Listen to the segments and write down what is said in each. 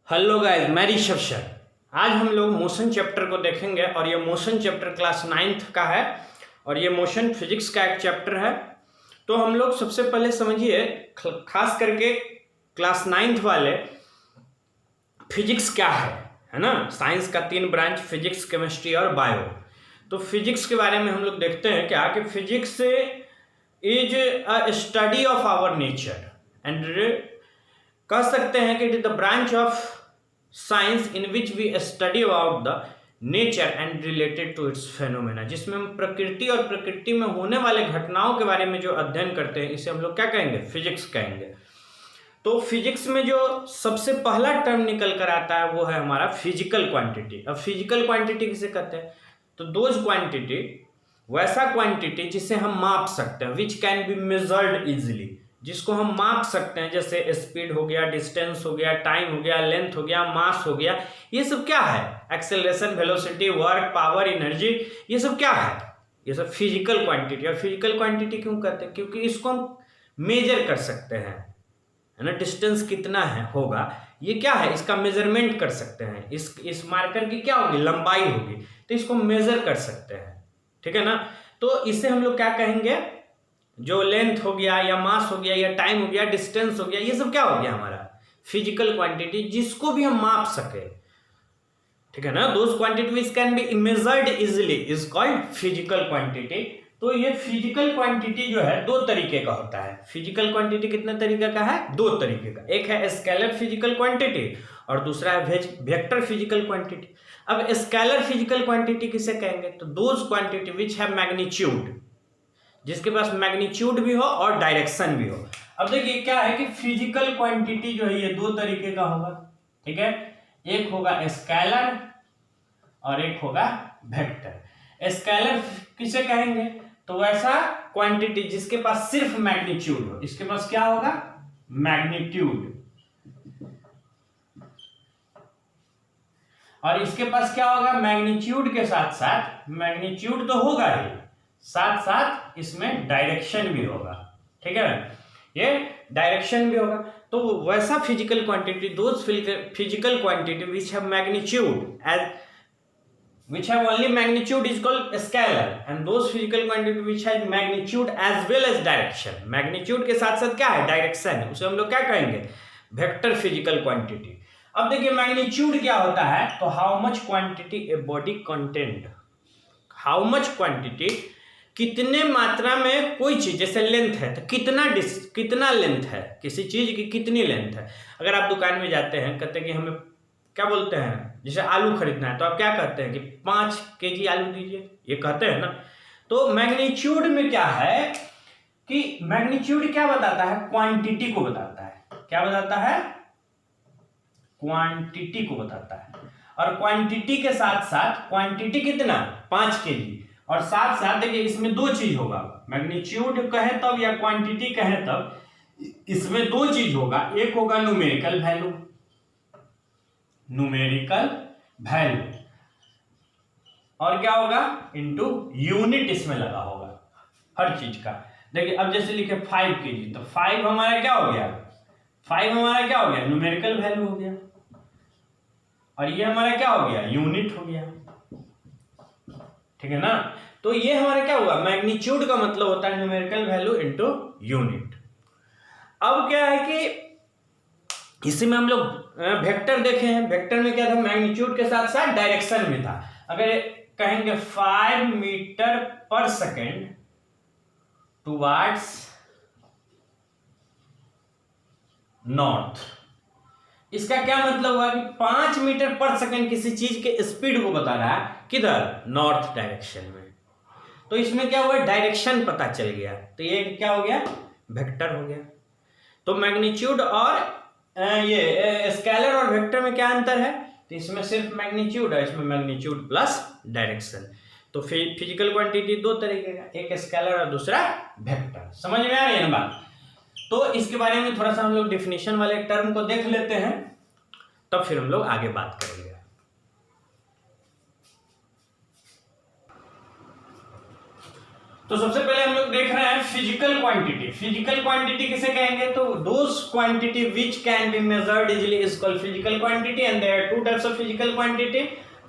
Hello guys, मैं Rishabh sir. आज हम लोग मोशन चैप्टर को देखेंगे और ये मोशन चैप्टर क्लास 9th का है और ये मोशन फिजिक्स का एक चैप्टर है। तो हम लोग सबसे पहले समझिए, खास करके क्लास 9th वाले फिजिक्स क्या है ना। साइंस का 3 ब्रांच, फिजिक्स, केमिस्ट्री और बायो। तो फिजिक्स के बारे में हम लोग देखते हैं क्या कि physics is a study of our nature and कह सकते हैं कि it is the branch of science in which we study about the nature and related to its phenomena, जिसमें हम प्रकृति और प्रकृति में होने वाले घटनाओं के बारे में जो अध्ययन करते हैं, इसे हम लोग क्या कहेंगे? फिजिक्स कहेंगे। तो फिजिक्स में जो सबसे पहला टर्म निकल कर आता है वो है हमारा फिजिकल क्वांटिटी। अब फिजिकल क्वांटिटी किसे कहते हैं? तो दोज क्वांटिटी, वैसा क्वांटिटी जिसे हम माप सकते हैं, विच कैन बी मेजर्ड इजिली, जिसको हम माप सकते हैं, जैसे स्पीड हो गया, डिस्टेंस हो गया, टाइम हो गया, लेंथ हो गया, मास हो गया। ये सब क्या है? Acceleration, velocity, work, power, energy, ये सब क्या है? ये सब फिजिकल क्वांटिटी। और फिजिकल क्वांटिटी क्यों कहते हैं? क्योंकि इसको हम मेजर कर सकते हैं, है ना। डिस्टेंस कितना है होगा, ये क्या है? इसका मेजरमेंट कर सकते हैं। इस मार्कर की क्या होगी? लंबाई होगी, तो इसको मेजर कर सकते हैं, ठीक है ना। तो इसे हम लोग क्या कहेंगे? जो लेंथ हो गया या मास हो गया या टाइम हो गया, डिस्टेंस हो गया, ये सब क्या हो गया? हमारा फिजिकल क्वांटिटी, जिसको भी हम माप सके, ठीक है ना। Those quantity which can be measured easily is called physical quantity. तो ये फिजिकल क्वांटिटी जो है दो तरीके का होता है। फिजिकल क्वांटिटी कितने तरीके का है? दो तरीके का। एक है स्केलर फिजिकल क्वांटिटी और दूसरा है वेक्टर फिजिकल क्वांटिटी। अब स्केलर फिजिकल क्वांटिटी किसे कहेंगे? तो those quantity which have magnitude, जिसके पास मैग्नीट्यूड भी हो और डायरेक्शन भी हो। अब देखिए क्या है कि फिजिकल क्वांटिटी जो है ये दो तरीके का होगा, ठीक है। एक होगा स्केलर और एक होगा वेक्टर। स्केलर किसे कहेंगे? तो वैसा क्वांटिटी जिसके पास सिर्फ मैग्नीट्यूड हो। इसके पास क्या होगा? मैग्नीट्यूड। और इसके पास क्या होगा? मैग्नीट्यूड के साथ साथ, मैग्नीट्यूड तो होगा ही, साथ साथ इसमें डायरेक्शन भी होगा, ठीक है। ये डायरेक्शन भी होगा। तो वैसा physical quantity, those physical quantity which have magnitude as which have only magnitude is called scalar, and those physical quantity which have magnitude as well as direction, magnitude के साथ साथ क्या है? डायरेक्शन है, उसे हम लोग क्या कहेंगे? Vector physical quantity. अब देखिए मैग्नीट्यूड क्या होता है? तो how much quantity a body content, how much quantity, कितने मात्रा में कोई चीज, जैसे लेंथ है तो कितना लेंथ है, किसी चीज की कितनी लेंथ है। अगर आप दुकान में जाते हैं, कहते हैं कि हमें क्या बोलते हैं, जैसे आलू खरीदना है, तो आप क्या कहते हैं कि 5 kg आलू दीजिए, ये कहते हैं ना। तो मैग्नीट्यूड में क्या है कि मैग्नीट्यूड क्या बताता है? क्वांटिटी को बताता है। क्या बताता है? क्वांटिटी को बताता है। और क्वांटिटी के साथ साथ, क्वांटिटी कितना? 5 kg, और साथ साथ देखिए इसमें दो चीज होगा। मैग्नीट्यूड कहे तब या क्वांटिटी कहे तब, इसमें दो चीज होगा। एक होगा न्यूमेरिकल वैल्यू, न्यूमेरिकल वैल्यू, और क्या होगा? इनटू यूनिट इसमें लगा होगा हर चीज का। देखिए अब जैसे लिखे 5 kg, तो 5 हमारा क्या हो गया? 5 हमारा क्या हो गया? न्यूमेरिकल वैल्यू हो गया, और ये हमारा क्या हो गया? यूनिट हो गया, ठीक है ना। तो ये हमारा क्या हुआ? मैग्नीट्यूड का मतलब होता है न्यूमेरिकल वैल्यू इनटू यूनिट। अब क्या है कि इसी में हम लोग वेक्टर देखे हैं। वेक्टर में क्या था? मैग्नीट्यूड के साथ साथ डायरेक्शन में था। अगर कहेंगे 5 मीटर पर सेकेंड टुवर्ड्स नॉर्थ, इसका क्या मतलब हुआ कि 5 मीटर पर सेकेंड किसी चीज के स्पीड को बता रहा है, किधर? नॉर्थ डायरेक्शन में। तो इसमें क्या हुआ? डायरेक्शन पता चल गया, तो ये क्या हो गया? वेक्टर हो गया। तो मैग्नीट्यूड और ये स्केलर और वेक्टर में क्या अंतर है? तो इसमें सिर्फ मैग्नीट्यूड है, इसमें मैग्नीट्यूड प्लस डायरेक्शन। तो फिजिकल क्वांटिटी दो तरीके का, एक स्केलर और दूसरा वेक्टर। समझ में आ रही है ना बात? तो इसके बारे में थोड़ा सा हम लोग डिफिनेशन वाले टर्म को देख लेते हैं, तब फिर हम लोग आगे बात करेंगे। तो सबसे पहले हम लोग देख रहे हैं फिजिकल क्वांटिटी। फिजिकल क्वांटिटी किसे कहेंगे? तो those quantity which can be measured easily is called physical quantity and there are two types of physical quantity.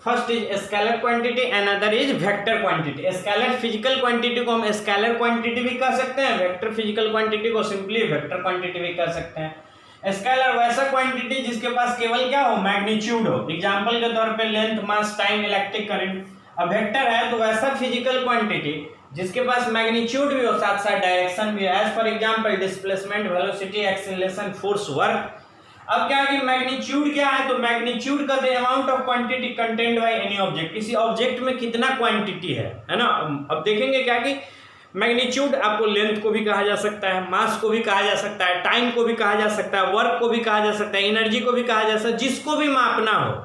First is scalar quantity and other is vector quantity. Scalar physical quantity को हम scalar quantity भी कह सकते हैं, vector physical quantity को simply vector quantity भी कह सकते हैं। स्केलर वैसा क्वांटिटी जिसके पास केवल क्या हो? मैग्नीट्यूड हो। एग्जांपल के तौर पे लेंथ, मास, टाइम, इलेक्ट्रिक करंट। अब वेक्टर है तो वैसा फिजिकल क्वांटिटी जिसके पास मैग्नीट्यूड भी हो, साथ साथ डायरेक्शन भी है। As for example displacement, velocity, acceleration, force, work. अब क्या है कि मैग्नीट्यूड क्या है? तो मैग्नीट्यूड का the amount of quantity contained by any object. किसी ऑब्जेक्ट में कितना क्वांटिटी है ना। अब देखेंगे क्या कि मैग्नीट्यूड आपको लेंथ को भी कहा जा सकता है, मास को भी कहा जा सकता है, टाइम को भी कहा जा सकता है, वर्क को भी कहा जा सकता है, एनर्जी को भी कहा जा सकता है। जिसको भी मापना हो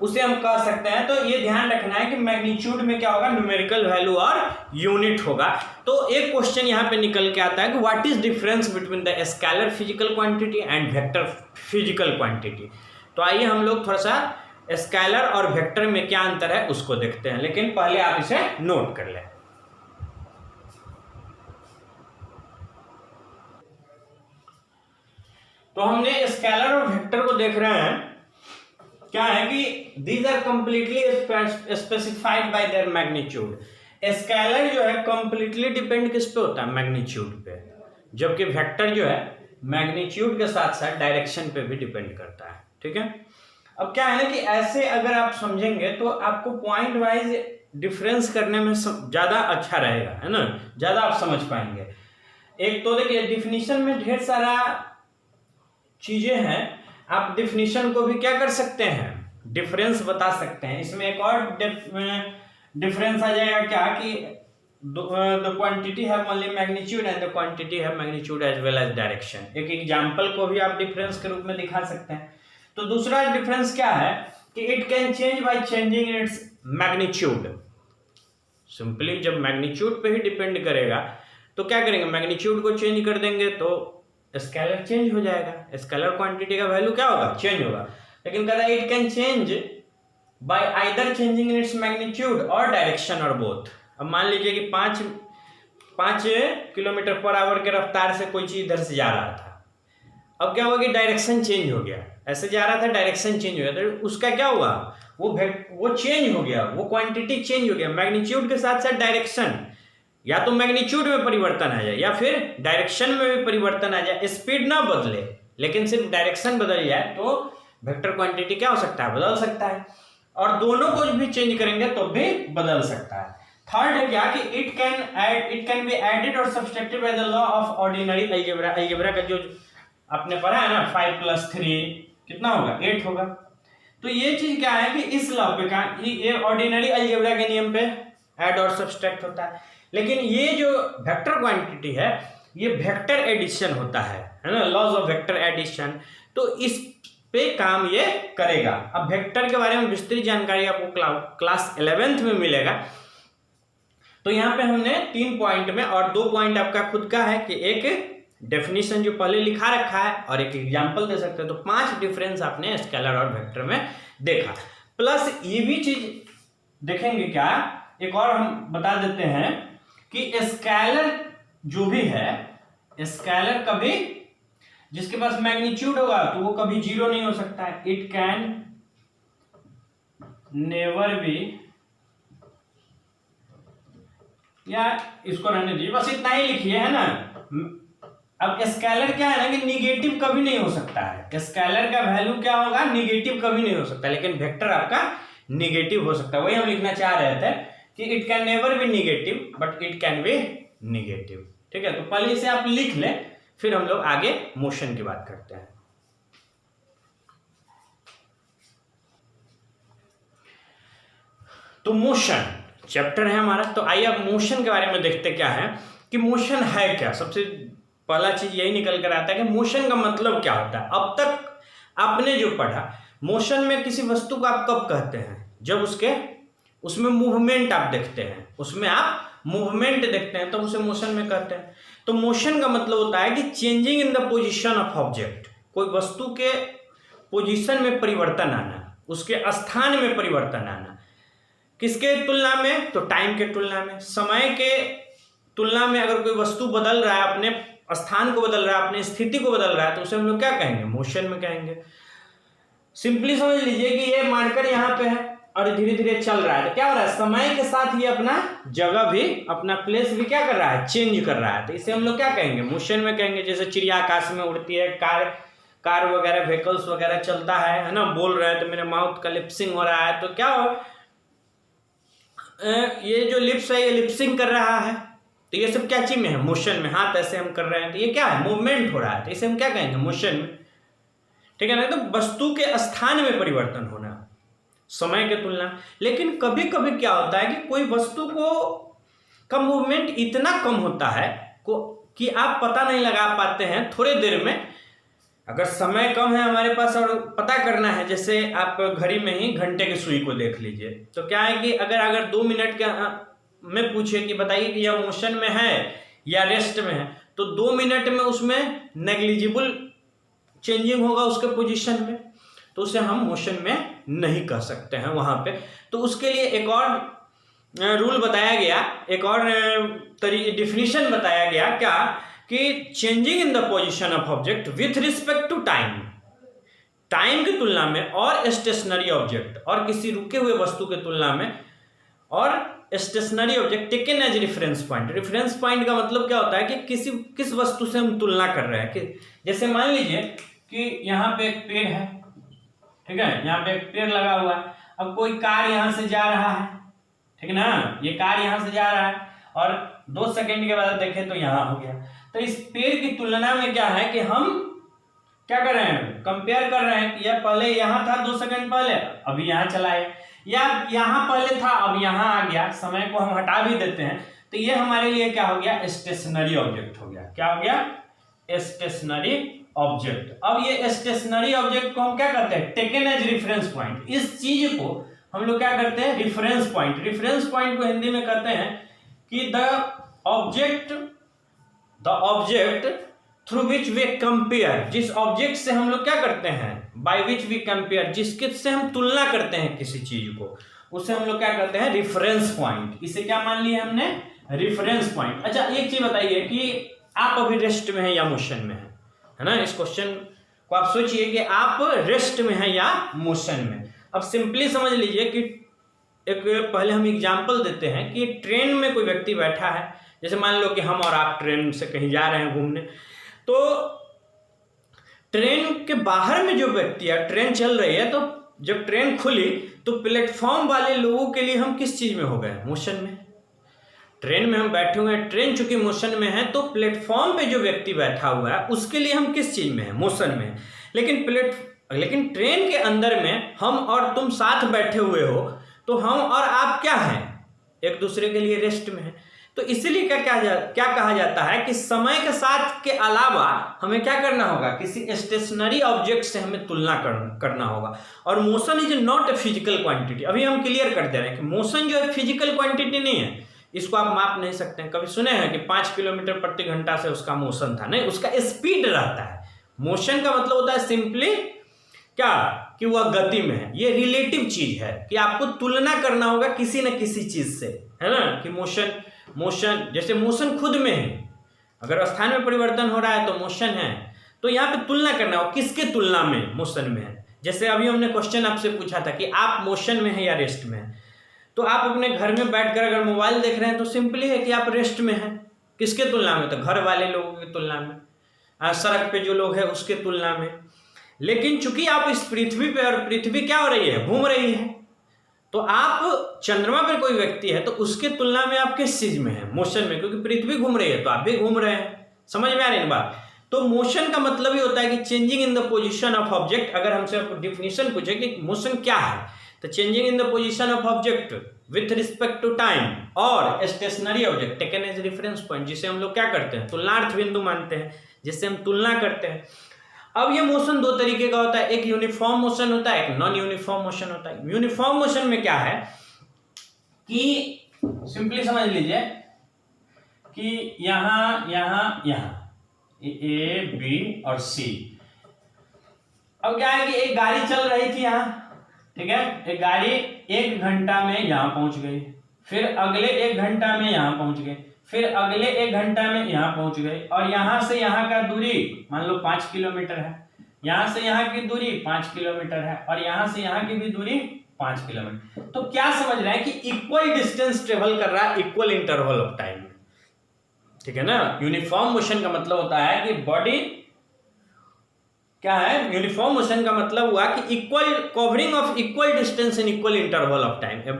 उसे हम कह सकते हैं। तो ये ध्यान रखना है कि मैग्नीट्यूड में क्या होगा? न्यूमेरिकल वैल्यू और यूनिट होगा। तो एक क्वेश्चन यहाँ पे निकल के आता है कि what is difference between the scalar physical quantity and vector physical quantity. तो आइए हम लोग थोड़ा सा स्केलर और वेक्टर में क्या अंतर है उसको देखते हैं, लेकिन पहले आप इसे नोट कर लें। तो हमने स्केलर और वेक्टर को देख रहे हैं। क्या है कि these are completely specified by their magnitude. Scalar जो है कंप्लीटली डिपेंड किस पे होता है? मैग्नीट्यूड पे, जबकि वेक्टर जो है मैग्नीट्यूड के साथ साथ डायरेक्शन पे भी डिपेंड करता है। ठीक है। अब क्या है ना कि ऐसे अगर आप समझेंगे तो आपको पॉइंट वाइज डिफरेंस करने में ज्यादा अच्छा रहेगा, है ना, ज्यादा आप समझ पाएंगे। एक तो देखिए डिफिनीशन में ढेर सारा चीजें हैं, आप डिफिनीशन को भी क्या कर सकते हैं? डिफरेंस बता सकते हैं। इसमें एक और डिफरेंस आ जाएगा क्या कि the quantity have only magnitude and the quantity have magnitude as well as direction. एक एग्जांपल को भी आप डिफरेंस के रूप में दिखा सकते हैं। तो दूसरा डिफरेंस क्या है कि it can change by changing its magnitude. Simply जब मैग्नीट्यूड पे ही डिपेंड करेगा तो क्या करेंगे? मैग्नीट्यूड को चेंज कर देंगे तो स्केलर चेंज हो जाएगा, स्केलर क्वांटिटी का वैल्यू क्या होगा? चेंज होगा। लेकिन कहता है it can change bye either changing in its magnitude और डायरेक्शन और बोथ। अब मान लीजिए कि 5 किलोमीटर पर आवर के रफ्तार से कोई चीज इधर से जा रहा था। अब क्या हुआ कि डायरेक्शन चेंज हो गया, ऐसे जा रहा था, डायरेक्शन चेंज हो गया, तो उसका क्या हुआ? वो चेंज हो गया, वो क्वांटिटी चेंज हो गया। मैग्नीट्यूड के साथ साथ डायरेक्शन, या तो मैग्नीट्यूड में परिवर्तन आ जाए या फिर डायरेक्शन में भी परिवर्तन आ जाए। स्पीड ना बदले लेकिन सिर्फ डायरेक्शन बदल जाए तो वेक्टर क्वांटिटी क्या हो सकता है? बदल सकता है। और दोनों को भी चेंज करेंगे तो भी बदल सकता है। थर्ड है क्या कि इट कैन बी एडेड और subtracted by the law of ordinary algebra. Algebra का जो आपने पढ़ा है ना, 5 + 3 कितना होगा? 8 होगा। तो ये चीज क्या है कि इस लॉ पे का ये ऑर्डिनरी अलजेब्रा के नियम पे ऐड और सब्सट्रैक्ट होता है। लेकिन ये जो वेक्टर क्वांटिटी है ये वेक्टर एडिशन होता है ना, लॉज ऑफ वेक्टर एडिशन। तो इस पे काम ये करेगा। अब वेक्टर के बारे में विस्तृत जानकारी आपको क्लास 11th में मिलेगा। तो यहाँ पे हमने 3 पॉइंट में और 2 पॉइंट आपका खुद का है कि एक डेफिनेशन जो पहले लिखा रखा है और एक एग्जाम्पल दे सकते हैं। तो 5 डिफरेंस आपने स्केलर और वेक्टर में देखा। प्लस ये भी चीज देखेंगे क्या, एक और हम बता देते हैं कि स्केलर जो भी है, स्केलर कभी जिसके पास मैग्नीट्यूड होगा तो वो कभी 0 नहीं हो सकता है। इट कैन नेवर बी, या इसको रहने दीजिए, बस इतना ही लिखिए, है ना। अब स्केलर क्या है ना कि निगेटिव कभी नहीं हो सकता है। स्केलर का वैल्यू क्या होगा? निगेटिव कभी नहीं हो सकता। लेकिन वेक्टर आपका निगेटिव हो सकता है। वही हम लिखना चाह रहे थे कि it can never be negative but it can be negative. ठीक है, तो पहले इसे आप लिख लें, फिर हम लोग आगे मोशन की बात करते हैं। तो मोशन चैप्टर है हमारा। तो आइए अब मोशन के बारे में देखते क्या है कि मोशन है क्या। सबसे पहला चीज यही निकल कर आता है कि मोशन का मतलब क्या होता है। अब तक आपने जो पढ़ा, मोशन में किसी वस्तु को आप कब कहते हैं? जब उसमें मूवमेंट आप देखते हैं, उसमें आप मूवमेंट देखते हैं तो उसे मोशन में कहते हैं। तो मोशन का मतलब होता है कि changing in the position of object, कोई वस्तु के पोजीशन में परिवर्तन आना, उसके स्थान में परिवर्तन आना। किसके तुलना में? तो टाइम के तुलना में, समय के तुलना में अगर कोई वस्तु बदल रहा है, अपने स्थान को बदल रहा है, अपनी स्थिति को बदल रहा है, तो उसे हम लोग क्या कहेंगे? मोशन में कहेंगे। सिंपली समझ लीजिए कि ये मार्कर यहाँ पे है और धीरे धीरे चल रहा है, तो क्या हो रहा है? समय के साथ ये अपना जगह भी, अपना प्लेस भी क्या कर रहा है? चेंज कर रहा है। तो इसे हम लोग क्या कहेंगे? मोशन में कहेंगे। जैसे चिड़िया आकाश में उड़ती है, कार वगैरह, व्हीकल्स वगैरह चलता है ना, बोल रहे हैं तो मेरे माउथ का लिप्सिंग हो रहा है, तो क्या हो, ये जो लिप्स है ये लिप्सिंग कर रहा है, तो ये सब क्या चीज में है? मोशन में। हाथ ऐसे हम कर रहे हैं तो ये क्या है? मूवमेंट हो रहा है, तो इसे हम क्या कहेंगे? मोशन में। ठीक है ना? तो वस्तु के स्थान में परिवर्तन होना समय के तुलना। लेकिन कभी कभी क्या होता है कि कोई वस्तु का मूवमेंट इतना कम होता है कि आप पता नहीं लगा पाते हैं थोड़े देर में। अगर समय कम है हमारे पास और पता करना है, जैसे आप घड़ी में ही घंटे की सुई को देख लीजिए, तो क्या है कि अगर 2 मिनट के में पूछे कि बताइए कि यह मोशन में है या रेस्ट में है, तो 2 मिनट में उसमें नेग्लिजिबल चेंजिंग होगा उसके पोजीशन में, तो उसे हम मोशन में नहीं कह सकते हैं वहां पे। तो उसके लिए एक और रूल बताया गया, एक और डिफिनीशन बताया गया, क्या कि changing in the position of object with respect to time, time की तुलना में, और स्टेशनरी ऑब्जेक्ट, और किसी रुके हुए वस्तु की तुलना में, और stationary object taken as reference point. Reference point का मतलब क्या होता है कि किस वस्तु से हम तुलना कर रहे हैं। कि जैसे मान लीजिए कि यहाँ पे एक पेड़ है, ठीक है, यहाँ पे एक पेड़ लगा हुआ है, अब कोई कार यहाँ से जा रहा है, ठीक है ना, ये कार यहाँ से जा रहा है और 2 सेकंड के बाद देखें तो यहाँ हो गया। तो इस पेड़ की तुलना में क्या है कि हम क्या कर रहे हैं? कंपेयर कर रहे हैं कि यह पहले यहाँ था 2 सेकंड पहले, अभी यहाँ चला है, या यहाँ पहले था अब यहाँ आ गया, समय को हम हटा भी देते हैं, तो ये हमारे लिए क्या हो गया? स्टेशनरी ऑब्जेक्ट हो गया। क्या हो गया? Stationary object. अब ये स्टेशनरी ऑब्जेक्ट को हम क्या करते हैं? Taken as reference point. इस चीज को हम लोग क्या करते हैं? Reference point. रेफरेंस पॉइंट को हिंदी में कहते हैं कि the object through which we compare, जिस ऑब्जेक्ट से हम लोग क्या करते हैं? बाय विच वी कंपेयर, जिसके से हम तुलना करते हैं किसी चीज को, उसे हम लोग क्या करते हैं? Reference point. इसे क्या मान लिया हमने? Reference point. अच्छा, एक चीज बताइए कि आप अभी रेस्ट में है या मोशन में है ना? इस क्वेश्चन को आप सोचिए कि आप रेस्ट में है या मोशन में। अब सिंपली समझ लीजिए कि एक पहले हम एग्जांपल देते हैं कि ट्रेन में कोई व्यक्ति बैठा है, जैसे मान लो कि हम और आप ट्रेन से कहीं जा रहे हैं घूमने, तो ट्रेन के बाहर में जो व्यक्ति है, ट्रेन चल रही है, तो जब ट्रेन खुली तो प्लेटफॉर्म वाले लोगों के लिए हम किस चीज में हो गए? मोशन में। ट्रेन में हम बैठे हुए हैं, ट्रेन चूंकि मोशन में है, तो प्लेटफॉर्म पे जो व्यक्ति बैठा हुआ है उसके लिए हम किस चीज में है? मोशन में। लेकिन ट्रेन के अंदर में हम और तुम साथ बैठे हुए हो, तो हम और आप क्या हैं? एक दूसरे के लिए रेस्ट में है। तो इसीलिए क्या कहा जाता है कि समय के साथ के अलावा हमें क्या करना होगा? किसी स्टेशनरी ऑब्जेक्ट से हमें तुलना करना होगा। और motion is not a physical quantity. अभी हम क्लियर कर दे रहे हैं कि मोशन जो है फिजिकल क्वांटिटी नहीं है, इसको आप माप नहीं सकते हैं। कभी सुने हैं कि 5 किलोमीटर प्रति घंटा से उसका मोशन था? नहीं, उसका स्पीड रहता है। मोशन का मतलब होता है सिंपली क्या कि वह गति में है। ये रिलेटिव चीज है कि आपको तुलना करना होगा किसी न किसी चीज से, है ना? कि मोशन जैसे मोशन खुद में है, अगर स्थान में परिवर्तन हो रहा है तो मोशन है, तो यहाँ पे तुलना करना हो किसके तुलना में मोशन में है। जैसे अभी हमने क्वेश्चन आपसे पूछा था कि आप मोशन में है या रेस्ट में है, तो आप अपने घर में बैठकर अगर मोबाइल देख रहे हैं तो सिंपली है कि आप रेस्ट में हैं। किसके तुलना में? तो घर वाले लोगों की तुलना में, सड़क पे जो लोग हैं उसके तुलना में। लेकिन चूंकि आप इस पृथ्वी पे, और पृथ्वी क्या हो रही है? घूम रही है, तो आप चंद्रमा पर कोई व्यक्ति है तो उसके तुलना में आप किस चीज में है? मोशन में, क्योंकि पृथ्वी घूम रही है तो आप भी घूम रहे हैं। समझ में आ रही है बात? तो मोशन का मतलब ही होता है कि changing in the position of object. अगर हमसे डिफिनेशन पूछे कि मोशन क्या है, तो changing in the position of object with respect to time, और stationary object taken as reference point, जिसे हम लोग क्या करते हैं? तुलनार्थ बिंदु मानते हैं, जिससे हम तुलना करते हैं। अब ये मोशन 2 तरीके का होता है, एक यूनिफॉर्म मोशन होता है, एक नॉन यूनिफॉर्म मोशन होता है। यूनिफॉर्म मोशन में क्या है कि सिंपली समझ लीजिए कि यहां ए बी और सी। अब क्या है कि एक गाड़ी चल रही थी यहाँ, ठीक है, एक गाड़ी 1 घंटा में यहाँ पहुंच गई, फिर अगले 1 घंटा में यहाँ पहुंच गई, फिर अगले 1 घंटा में यहाँ पहुंच गए, और यहाँ से यहाँ का दूरी मान लो 5 किलोमीटर है, यहाँ से यहाँ की दूरी 5 किलोमीटर है, और यहाँ से यहाँ की भी दूरी 5 किलोमीटर। तो क्या समझ रहे हैं कि इक्वल डिस्टेंस ट्रेवल कर रहा है इक्वल इंटरवल ऑफ टाइम में, ठीक है ना। यूनिफॉर्म मोशन का मतलब होता है कि बॉडी क्या है, यूनिफॉर्म मोशन का मतलब हुआ कि equal covering of equal distance in equal interval of time. A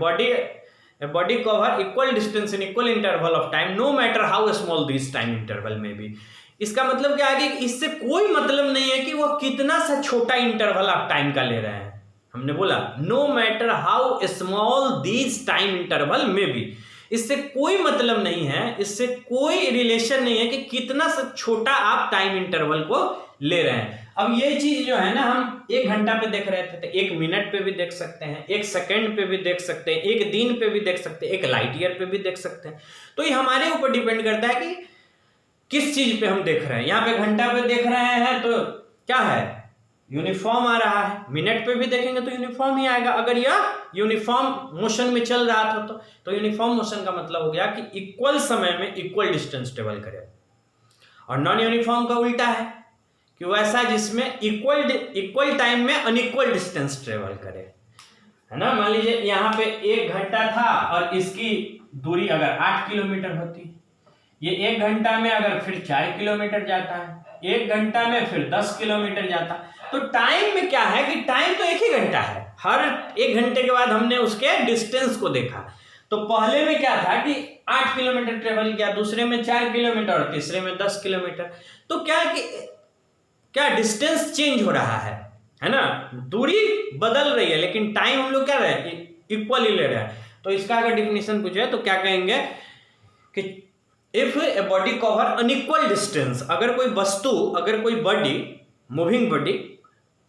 body cover equal distance in equal interval of time no matter how small this time interval may be. इसका मतलब क्या है कि इससे कोई मतलब नहीं है कि वह कितना सा छोटा इंटरवल ऑफ टाइम का ले रहे हैं। हमने बोला no matter how small this time interval may be, इससे कोई मतलब नहीं है, इससे कोई रिलेशन नहीं है कि कितना सा छोटा आप टाइम इंटरवल को ले रहे हैं। अब ये चीज जो है ना, हम 1 घंटा पे देख रहे थे तो 1 मिनट पे भी देख सकते हैं, 1 सेकंड पे भी देख सकते हैं, 1 दिन पे भी देख सकते हैं, 1 लाइट ईयर पे भी देख सकते हैं। तो ये हमारे ऊपर डिपेंड करता है कि किस चीज पे हम देख रहे हैं। यहाँ पे घंटा पे देख रहे हैं तो क्या है, यूनिफॉर्म आ रहा है। मिनट पे भी देखेंगे तो यूनिफॉर्म ही आएगा, अगर यह यूनिफॉर्म मोशन में चल रहा था तो यूनिफॉर्म मोशन का मतलब हो गया कि इक्वल समय में इक्वल डिस्टेंस ट्रेवल करे। और नॉन यूनिफॉर्म का उल्टा है कि वैसा जिसमें इक्वल टाइम में अनइक्वल डिस्टेंस ट्रेवल करे, है ना। मान लीजिए यहाँ पे 1 घंटा था और इसकी दूरी अगर 8 किलोमीटर होती, ये 1 घंटा में अगर फिर 4 किलोमीटर जाता है, 1 घंटा में फिर 10 किलोमीटर जाता, तो टाइम में क्या है कि टाइम तो 1 ही घंटा है। हर 1 घंटे के बाद हमने उसके डिस्टेंस को देखा। तो पहले में क्या था कि 8 किलोमीटर ट्रेवल किया, दूसरे में 4 किलोमीटर और तीसरे में 10 किलोमीटर। तो क्या डिस्टेंस चेंज हो रहा है ना, दूरी बदल रही है लेकिन टाइम हम लोग क्या रहे हैं, इक्वल ही ले रहे हैं। तो इसका अगर डिफिनेशन पूछे तो क्या कहेंगे कि if A body cover unequal distance, अगर कोई body moving body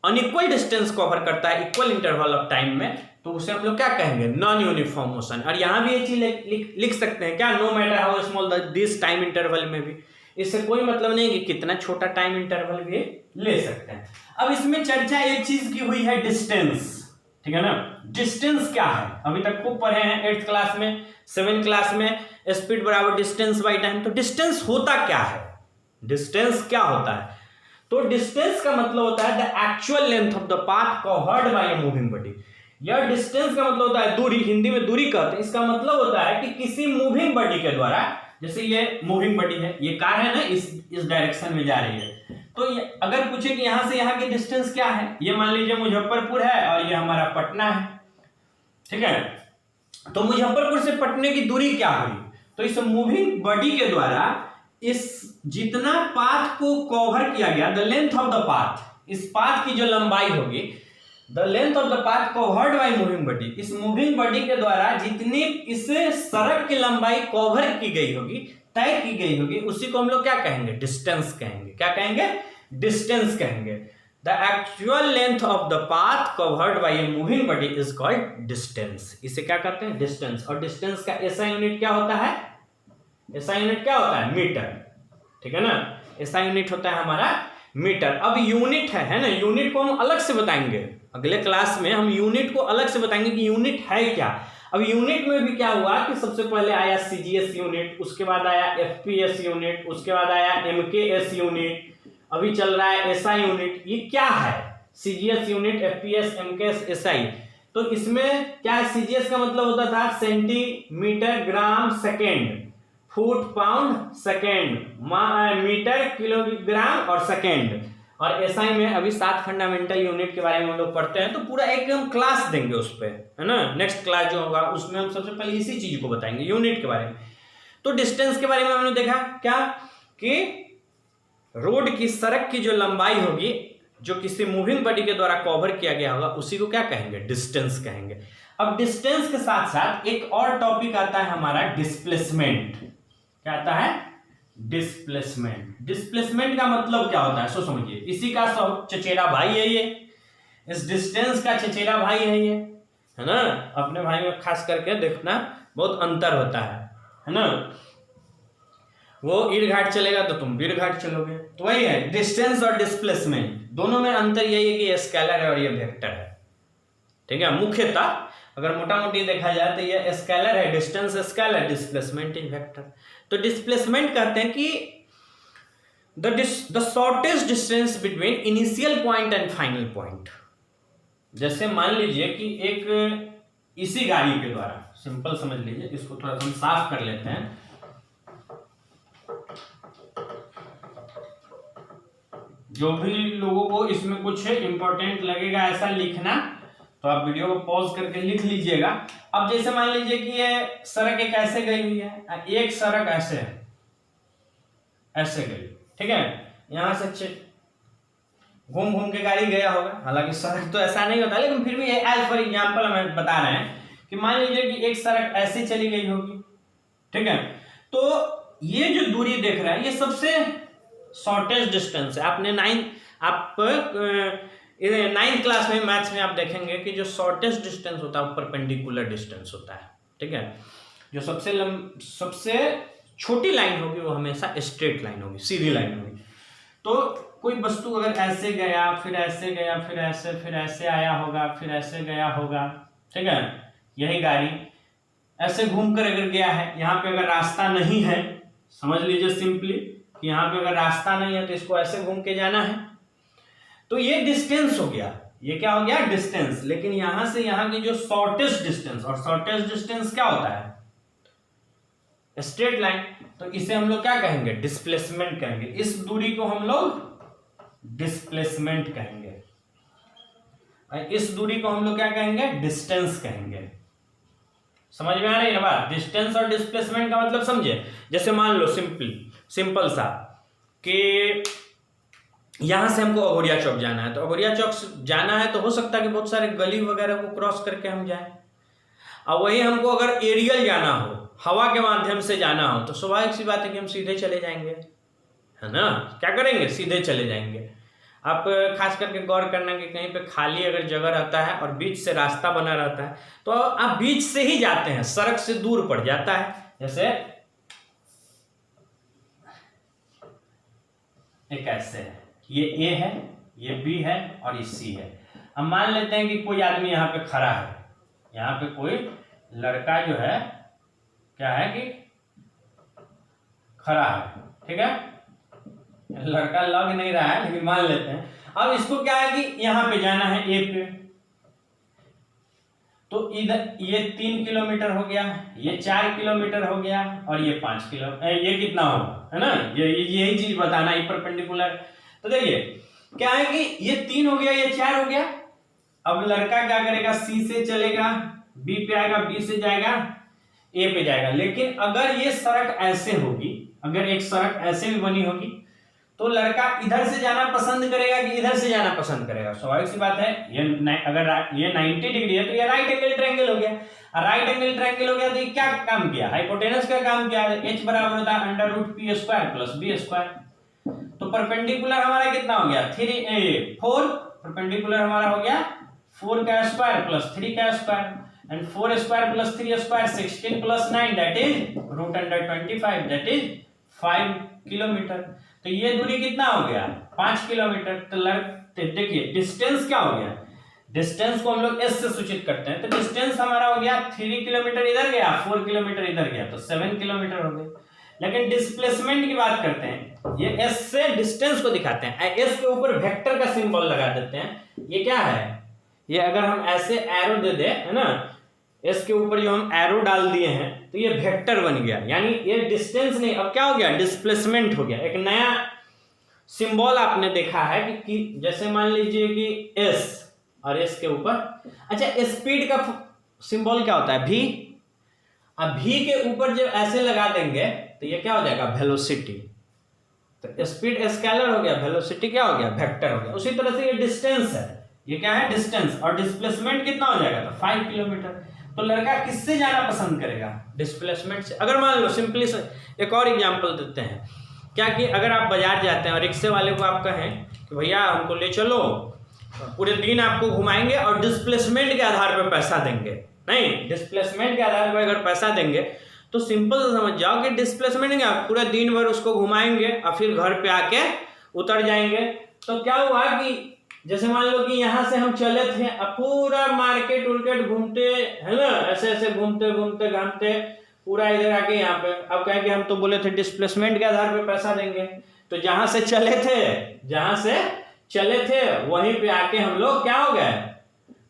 unequal distance cover करता है इक्वल इंटरवल ऑफ टाइम में, तो उसे हम लोग क्या कहेंगे, नॉन यूनिफॉर्म मोशन। और यहां भी ये चीज लिख सकते हैं क्या, no matter how small this time interval may be, इससे कोई मतलब नहीं कि कितना छोटा टाइम इंटरवल भी ले सकते हैं। अब इसमें चर्चा एक चीज की हुई है, डिस्टेंस, ठीक है ना। डिस्टेंस क्या है, अभी तक खूब पढ़े हैं 8th क्लास में, 7th क्लास में, स्पीड बराबर डिस्टेंस बाय टाइम। तो डिस्टेंस होता क्या है, डिस्टेंस क्या होता है, तो डिस्टेंस का मतलब होता है the actual length of the path covered by a moving body. यह डिस्टेंस का मतलब होता है दूरी, हिंदी में दूरी कहते हैं। इसका मतलब होता है कि किसी मूविंग बॉडी के द्वारा, जैसे ये मूविंग बॉडी है, ये कार है ना, इस डायरेक्शन में जा रही है, तो अगर पूछे कि यहां से यहां की डिस्टेंस क्या है, ये मान लीजिए मुजफ्फरपुर है और ये हमारा पटना है, ठीक है। तो मुजफ्फरपुर से पटने की दूरी क्या हुई, तो इस मूविंग बॉडी के द्वारा इस जितना पाथ को कवर किया गया, the length of the path, इस पाथ की जो लंबाई होगी, the length of the path covered by moving body, इस मूविंग बॉडी के द्वारा जितनी इस सड़क की लंबाई कवर की गई होगी, तय की गई होगी, उसी को हम लोग क्या कहेंगे, डिस्टेंस कहेंगे। क्या कहेंगे, डिस्टेंस कहेंगे। The actual length of the path covered by a moving body is called distance. इसे क्या कहते हैं, डिस्टेंस। और डिस्टेंस का ऐसा यूनिट क्या होता है, ऐसा यूनिट क्या होता है, मीटर, ठीक है ना। ऐसा यूनिट होता है हमारा मीटर। अब यूनिट है ना, यूनिट को हम अलग से बताएंगे अगले क्लास में, हम यूनिट को अलग से बताएंगे कि यूनिट है क्या। अब यूनिट में भी क्या हुआ कि सबसे पहले आया सीजीएस यूनिट, उसके बाद आया एफपीएस यूनिट, उसके बाद आया एमकेएस यूनिट, अभी चल रहा है एसआई यूनिट। ये क्या है, CGS unit, FPS, MKS, SI. तो इसमें क्या है, सीजीएस का मतलब होता था centimetre gram second, foot pound second, metre kilogram और सेकेंड। और एसआई में अभी 7 फंडामेंटल यूनिट के बारे में हम लोग पढ़ते हैं, तो पूरा एक हम क्लास देंगे उस पर, है ना। नेक्स्ट क्लास जो होगा उसमें हम सबसे पहले इसी चीज को बताएंगे, यूनिट के बारे में। तो डिस्टेंस के बारे में हमने देखा क्या कि रोड की, सड़क की जो लंबाई होगी, जो किसी मूविंग बॉडी के द्वारा कवर किया गया होगा, उसी को क्या कहेंगे, डिस्टेंस कहेंगे। अब डिस्टेंस के साथ साथ एक और टॉपिक आता है हमारा, डिस्प्लेसमेंट। क्या आता है, डिस्प्लेसमेंट। डिस्प्लेसमेंट का मतलब क्या होता है, सो समझिए, इसी का चचेरा भाई है ये, इस डिस्टेंस का चचेरा भाई है ये, है ना। अपने भाई में खास करके देखना बहुत अंतर होता है ना। वो ईड़ घाट चलेगा तो तुम बीड़ घाट चलोगे, तो वही है डिस्टेंस और डिस्प्लेसमेंट। दोनों में अंतर यही है कि ये स्केलर है और ये वेक्टर है, ठीक है। मुख्यतः अगर मोटा मोटी देखा जाए तो ये स्केलर है, distance scalar, displacement is vector. तो डिस्प्लेसमेंट कहते हैं कि the shortest distance between initial point and final point. जैसे मान लीजिए कि एक इसी गाड़ी के द्वारा, सिंपल समझ लीजिए, इसको थोड़ा सा हम साफ कर लेते हैं। जो भी लोगों को इसमें कुछ इंपॉर्टेंट लगेगा ऐसा लिखना, तो आप वीडियो को पॉज करके लिख लीजिएगा। अब जैसे मान लीजिए कि ये सड़क एक ऐसे गई हुई है, एक सड़क ऐसे गई, ठीक है, यहां से घूम घूम के गाड़ी गया होगा। हालांकि सड़क तो ऐसा नहीं होता, लेकिन फिर भी एज फॉर एग्जांपल हम बता रहे हैं कि मान लीजिए कि एक सड़क ऐसे चली गई होगी, ठीक है। तो ये जो दूरी देख रहा है ये सबसे शॉर्टेस्ट डिस्टेंस है। आपने नाइन्थ क्लास में मैथ्स में आप देखेंगे कि जो शॉर्टेस्ट डिस्टेंस होता है वो परपेंडिकुलर डिस्टेंस होता है, ठीक है। जो सबसे छोटी लाइन होगी वो हमेशा स्ट्रेट लाइन होगी, सीधी लाइन होगी। तो कोई वस्तु अगर ऐसे गया, फिर ऐसे गया, फिर ऐसे आया होगा, फिर ऐसे गया होगा, ठीक है। यही गाड़ी ऐसे घूम कर अगर गया है, यहाँ पे अगर रास्ता नहीं है, समझ लीजिए सिंपली कि यहाँ पे अगर रास्ता नहीं है तो इसको ऐसे घूम के जाना है, तो ये डिस्टेंस हो गया। ये क्या हो गया? डिस्टेंस। लेकिन यहां से यहां की जो शॉर्टेस्ट डिस्टेंस, और शॉर्टेस्ट डिस्टेंस क्या होता है? Straight line. तो इसे हम लोग क्या कहेंगे? डिस्प्लेसमेंट कहेंगे। इस दूरी को हम लोग डिस्प्लेसमेंट कहेंगे, इस दूरी को हम लोग क्या कहेंगे? डिस्टेंस कहेंगे। समझ में आ रही है ना बात? डिस्टेंस और डिस्प्लेसमेंट का मतलब समझे। जैसे मान लो सिंपल सा कि यहां से हमको अघोरिया चौक जाना है, तो अघोरिया चौक जाना है तो हो सकता है कि बहुत सारे गली वगैरह को क्रॉस करके हम जाएं। अब वही हमको अगर एरियल जाना हो, हवा के माध्यम से जाना हो, तो स्वाभाविक सी बात है कि हम सीधे चले जाएंगे, है ना। क्या करेंगे? सीधे चले जाएंगे। आप खास करके गौर करना कि कहीं पे खाली अगर जगह रहता है और बीच से रास्ता बना रहता है तो आप बीच से ही जाते हैं, सड़क से दूर पड़ जाता है। जैसे एक ऐसे है, ये ए है, ये बी है और ये सी है। अब मान लेते हैं कि कोई आदमी यहाँ पे खड़ा है, यहाँ पे कोई लड़का जो है क्या है कि खड़ा है, ठीक है। लड़का लग नहीं रहा है लेकिन मान लेते हैं। अब इसको क्या है कि यहाँ पे जाना है ए पे, तो इधर ये 3 किलोमीटर हो गया, ये 4 किलोमीटर हो गया और ये 5 किलोमीटर, ये कितना होगा, है ना। यही चीज बताना है परपेंडिकुलर। तो देखिए क्या है कि ये 3 हो गया, ये 4 हो गया। अब लड़का क्या करेगा? सी से चलेगा, बी पे आएगा, बी से जाएगा, ए पे जाएगा। लेकिन अगर ये सड़क ऐसे होगी, अगर एक सड़क ऐसे भी बनी होगी, तो लड़का इधर से जाना पसंद करेगा कि इधर से जाना पसंद करेगा? स्वाभाविक सी बात है, अगर ये 90 डिग्री है तो ये राइट एंगल ट्रायंगल हो गया। राइट एंगल ट्रायंगल हो गया तो ये क्या काम किया? हाइपोटेनस का काम किया। h बराबर होता है √p² + b²। तो परपेंडिकुलर हमारा कितना हो गया? 4। परपेंडिकुलर हमारा हो गया 4 का स्क्वायर + 3 का square, and 4 square + 3 square 16 + 9 that is √25 that is 5 kilometre. तो ये दूरी कितना हो गया? 5 किलोमीटर। तो देखिए डिस्टेंस क्या हो गया? डिस्टेंस को हम लोग s से सूचित करते हैं। तो डिस्टेंस हमारा हो गया 3 किलोमीटर इधर गया, 4 किलोमीटर इधर गया, तो 7 किलोमीटर हो गए। लेकिन डिस्प्लेसमेंट की बात करते हैं, ये s से डिस्टेंस को दिखाते हैं। s के ऊपर वेक्टर का सिंबल लगा देते हैं। ये क्या है? ये अगर हम ऐसे एरो दे दे, है ना, s के ऊपर जो हम एरो डाल दिए हैं तो ये वेक्टर बन गया, यानी ये डिस्टेंस नहीं, अब क्या हो गया? डिस्प्लेसमेंट हो गया। एक नया सिंबल आपने देखा है कि जैसे मान लीजिए कि s और s के ऊपर, अच्छा स्पीड का सिंबल क्या होता है? v। अब v के ऊपर जब ऐसे लगा देंगे तो ये क्या हो जाएगा? वेलोसिटी। तो स्पीड स्केलर हो गया, वेलोसिटी क्या हो गया? वेक्टर हो गया। उसी तरह से ये डिस्टेंस है, ये क्या है? डिस्टेंस। और डिस्प्लेसमेंट कितना हो जाएगा? तो 5 किलोमीटर। तो लड़का किससे जाना पसंद करेगा? डिस्प्लेसमेंट से। अगर मान लो सिंपली एक और एग्जांपल देते हैं, क्या कि अगर आप बाजार जाते हैं और रिक्शे वाले को आप कहें कि भैया हमको ले चलो, पूरे दिन आपको घुमाएंगे और डिस्प्लेसमेंट के आधार पर पैसा देंगे। नहीं, डिस्प्लेसमेंट के आधार पर अगर पैसा देंगे तो सिंपल से समझ जाओ कि डिस्प्लेसमेंट क्या, पूरा दिन भर उसको घुमाएंगे और फिर घर पे आके उतर जाएंगे। तो क्या हुआ कि जैसे मान लो कि यहाँ से हम चले थे, अब पूरा मार्केट उर्केट घूमते, है ना, ऐसे ऐसे घूमते घूमते घामते पूरा इधर आके यहाँ पे। अब कहें कि हम तो बोले थे डिस्प्लेसमेंट के आधार पे पैसा देंगे, तो जहां से चले थे वहीं पे आके हम लोग क्या हो गए,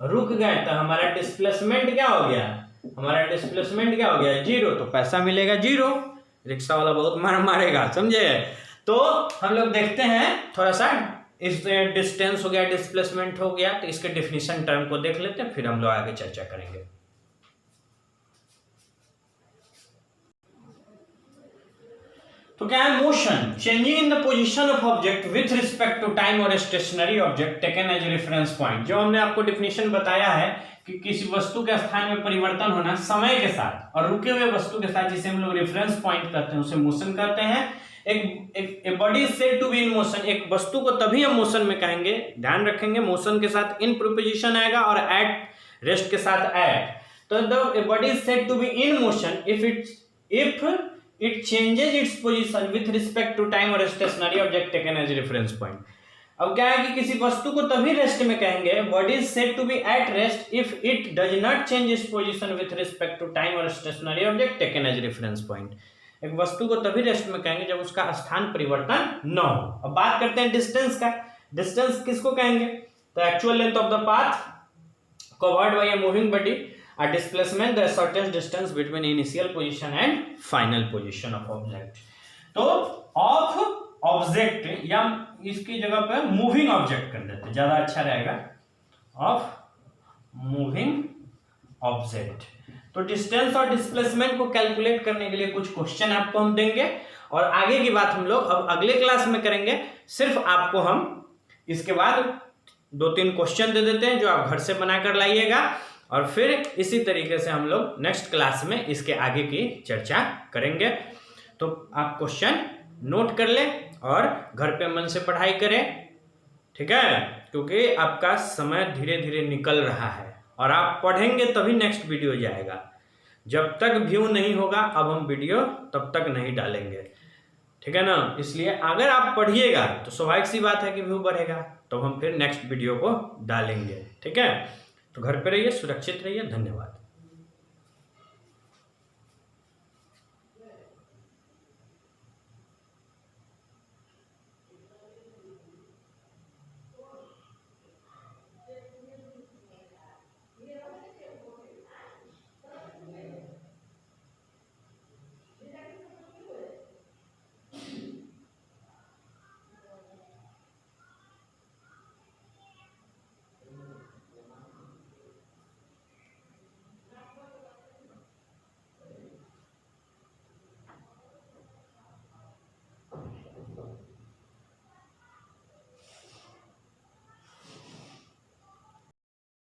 रुक गए। तो हमारा डिस्प्लेसमेंट क्या हो गया, जीरो। तो पैसा मिलेगा जीरो। रिक्शा वाला बहुत मारेगा, समझे। तो हम लोग देखते हैं थोड़ा सा, इस डिस्टेंस हो गया, डिस्प्लेसमेंट हो गया, तो इसके डेफिनेशन टर्म को देख लेते हैं, फिर हम लोग आगे चर्चा करेंगे। तो क्या है, motion changing in the position of object with respect to time और stationary object taken as reference point. जो हमने आपको डेफिनेशन बताया है कि किसी वस्तु के स्थान में परिवर्तन होना समय के साथ और रुके हुए वस्तु के साथ, जिसे हम लोग रेफरेंस पॉइंट कहते हैं, उसे मोशन कहते हैं। एक body is said to be in motion, एक वस्तु को तभी हम मोशन में कहेंगे, ध्यान रखेंगे मोशन के साथ इन प्रीपोजिशन आएगा और एट रेस्ट के साथ एट। तो the body is said to be in motion if it changes its position with respect to time or stationary object taken as reference point। अब क्या है कि किसी वस्तु को तभी रेस्ट में कहेंगे, body is said to be at rest if it does not change its position with respect to time or stationary object taken as reference point। एक वस्तु को तभी रेस्ट में कहेंगे जब उसका स्थान परिवर्तन न हो। अब बात करते हैं डिस्टेंस का। डिस्टेंस किसको कहेंगे, तो actual length of the path covered by a moving body, a displacement the shortest distance between initial position and final position of object। तो ऑफ ऑब्जेक्ट या इसकी जगह पे मूविंग ऑब्जेक्ट कर देते हैं, ज्यादा अच्छा रहेगा, ऑफ मूविंग ऑब्जेक्ट। तो डिस्टेंस और डिस्प्लेसमेंट को कैलकुलेट करने के लिए कुछ क्वेश्चन आपको हम देंगे और आगे की बात हम लोग अब अगले क्लास में करेंगे। सिर्फ आपको हम इसके बाद 2-3 क्वेश्चन दे देते हैं जो आप घर से बनाकर लाइएगा और फिर इसी तरीके से हम लोग नेक्स्ट क्लास में इसके आगे की चर्चा करेंगे। तो आप क्वेश्चन नोट कर लें और घर पे मन से पढ़ाई करें, ठीक है, क्योंकि आपका समय धीरे धीरे निकल रहा है और आप पढ़ेंगे तभी नेक्स्ट वीडियो जाएगा। जब तक व्यू नहीं होगा अब हम वीडियो तब तक नहीं डालेंगे, ठीक है ना। इसलिए अगर आप पढ़िएगा तो स्वाभाविक सी बात है कि व्यू बढ़ेगा, तो हम फिर नेक्स्ट वीडियो को डालेंगे, ठीक है। तो घर पे रहिए, सुरक्षित रहिए, धन्यवाद।